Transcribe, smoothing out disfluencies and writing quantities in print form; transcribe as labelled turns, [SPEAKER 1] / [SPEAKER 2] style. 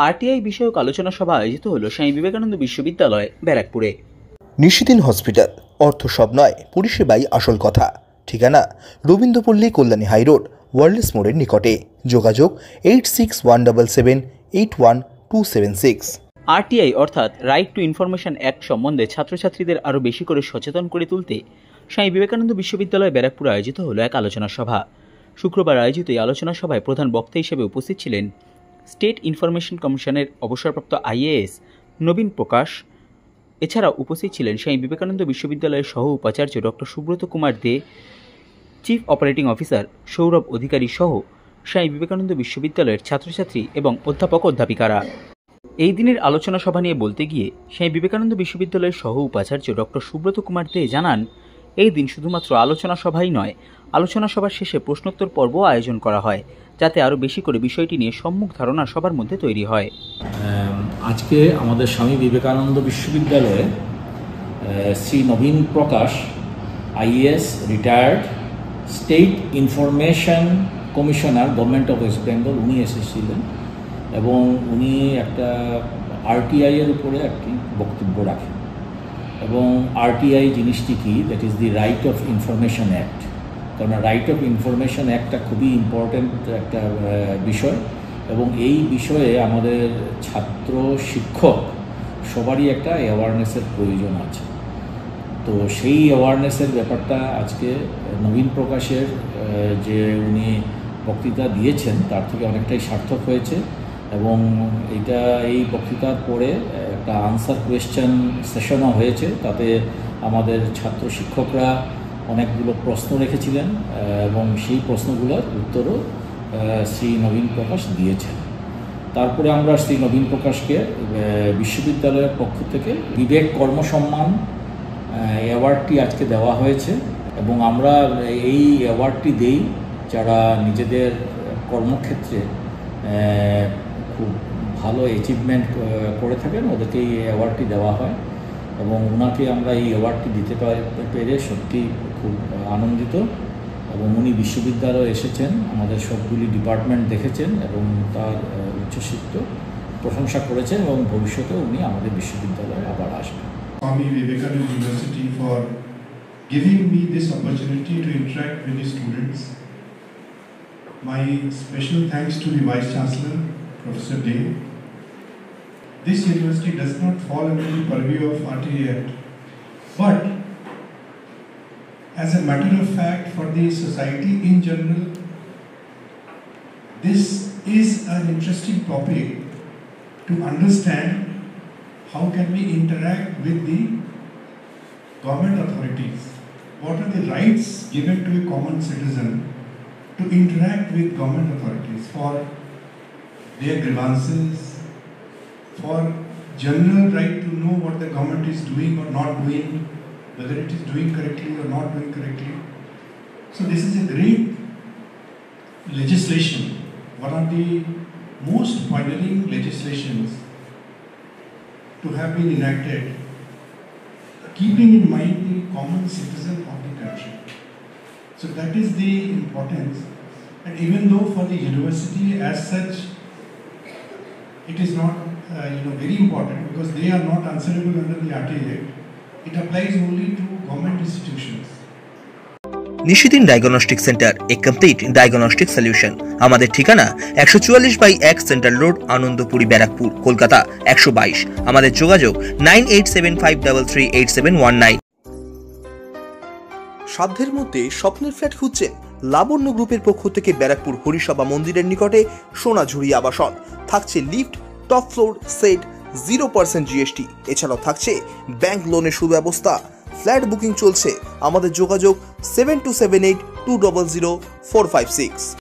[SPEAKER 1] RTI বিষয়ক আলোচনা সভা আয়োজিত হল স্বামী বিবেকানন্দ বিশ্ববিদ্যালয় ব্যারাকপুরে।
[SPEAKER 2] নিশিদিন হসপিটাল, অর্থ সব নয়, পরিষেবাই আসল কথা। ঠিকানা রবীন্দ্রপল্লী, কল্যাণী হাইরোড, ওয়ার্ল্ডস মোড়ের নিকটে। যোগাযোগ 8617781276।
[SPEAKER 1] আরটিআই অর্থাৎ রাইট টু ইনফরমেশন অ্যাক্ট সম্বন্ধে ছাত্রছাত্রীদের আরও বেশি করে সচেতন করে তুলতে স্বামী বিবেকানন্দ বিশ্ববিদ্যালয় ব্যারাকপুরে আয়োজিত হল এক আলোচনা সভা। শুক্রবার আয়োজিত এই আলোচনা সভায় প্রধান বক্তা হিসেবে উপস্থিত ছিলেন স্টেট ইনফরমেশন কমিশনের অবসরপ্রাপ্ত আইএএস নবীন প্রকাশ। এছাড়াও উপস্থিত ছিলেন স্বামী বিবেকানন্দ বিশ্ববিদ্যালয়ের সহ উপাচার্য ডক্টর সুব্রত কুমার দে, চিফ অপারেটিং অফিসার সৌরভ অধিকারী সহ স্বামী বিবেকানন্দ বিশ্ববিদ্যালয়ের ছাত্রছাত্রী এবং অধ্যাপক অধ্যাপিকারা। এই দিনের আলোচনা সভা নিয়ে বলতে গিয়ে স্বামী বিবেকানন্দ বিশ্ববিদ্যালয়ের সহ উপাচার্য ডক্টর সুব্রত কুমার দে জানান, এই দিন শুধুমাত্র আলোচনা সভাই নয়, আলোচনা সভার শেষে প্রশ্নোত্তর পর্ব আয়োজন করা হয়, যাতে আরও বেশি করে বিষয়টি নিয়ে সম্মুখ ধারণা সবার মধ্যে তৈরি হয়।
[SPEAKER 3] আজকে আমাদের স্বামী বিবেকানন্দ বিশ্ববিদ্যালয়ে শ্রী নবীন Prakash IAS retired state information commissioner government of West Bengal, উনি এসেছিলেন এবং উনি একটা আরটিআই এর উপরে একটি বক্তব্য রাখেন। এবং আরটিআই জিনিসটি কি, that is the right of information act. কারণ রাইট অফ ইনফরমেশন অ্যাক্টটা খুবই ইম্পর্ট্যান্ট একটা বিষয় এবং এই বিষয়ে আমাদের ছাত্র শিক্ষক সবারই একটা অ্যাওয়ারনেসের প্রয়োজন আছে। তো সেই অ্যাওয়ারনেসের ব্যাপারটা আজকে নবীন প্রকাশের যে উনি বক্তৃতা দিয়েছেন তার থেকে অনেকটাই সার্থক হয়েছে। এবং এই বক্তৃতার পরে একটা আনসার কোয়েশ্চেন সেশনও হয়েছে, তাতে আমাদের ছাত্র শিক্ষকরা অনেকগুলো প্রশ্ন রেখেছিলেন এবং সেই প্রশ্নগুলোর উত্তরও শ্রী নবীন প্রকাশ দিয়েছেন। তারপরে আমরা শ্রী নবীন প্রকাশকে বিশ্ববিদ্যালয়ের পক্ষ থেকে বিবেক কর্মসম্মান অ্যাওয়ার্ডটি আজকে দেওয়া হয়েছে এবং আমরা এই অ্যাওয়ার্ডটি দেই যারা নিজেদের কর্মক্ষেত্রে খুব ভালো অ্যাচিভমেন্ট করে থাকেন, ওদেরকে এই অ্যাওয়ার্ডটি দেওয়া হয় এবং ওনাকে আমরা এই অ্যাওয়ার্ডটি দিতে পেরে সত্যি খুব আনন্দিত। এবং উনি বিশ্ববিদ্যালয়ে এসেছেন, আমাদের সবগুলি ডিপার্টমেন্ট দেখেছেন এবং তার উচ্চশিক্ষিত প্রশংসা করেছেন এবং ভবিষ্যতে উনি আমাদের বিশ্ববিদ্যালয়ে আবার আসবেন।
[SPEAKER 4] Swami Vivekananda University for giving me this opportunity to interact with the students. My special thanks to the Vice Chancellor, Professor Day. This university does not fall under the purview of RTI Act, but as a matter of fact for the society in general, this is an interesting topic to understand how can we interact with the government authorities. What are the rights given to a common citizen to interact with government authorities for their grievances, for general right to know what the government is doing or not doing, whether it is doing correctly or not doing correctly. So this is a great legislation, one of the most pioneering legislations to have been enacted, keeping in mind the common citizen of the country. So that is the importance. And even though for the university as such, it is not very important because they are not answerable under the RTI Act. It applies only to government institutions.
[SPEAKER 2] Nishidin diagnostic centre, A complete diagnostic solution. আমাদের ঠিকানা 144/1 central road, Anandapuri, Barrackpore, Kolkata 122। আমাদের যোগাযোগ 9875338719। সাধ্যের মধ্যে স্বপ্নের flat খুঁজছেন? লাবণ্য গ্রুপের পক্ষ থেকে ব্যারাকপুর হরিসভা মন্দিরের নিকটে সোনাঝুরি আবাসন। থাকছে lift, top floor, set, 0% GST। এছাড়াও থাকছে ব্যাংক লোনের সুব্যবস্থা। ফ্ল্যাট বুকিং চলছে। আমাদের যোগাযোগ 7278200456।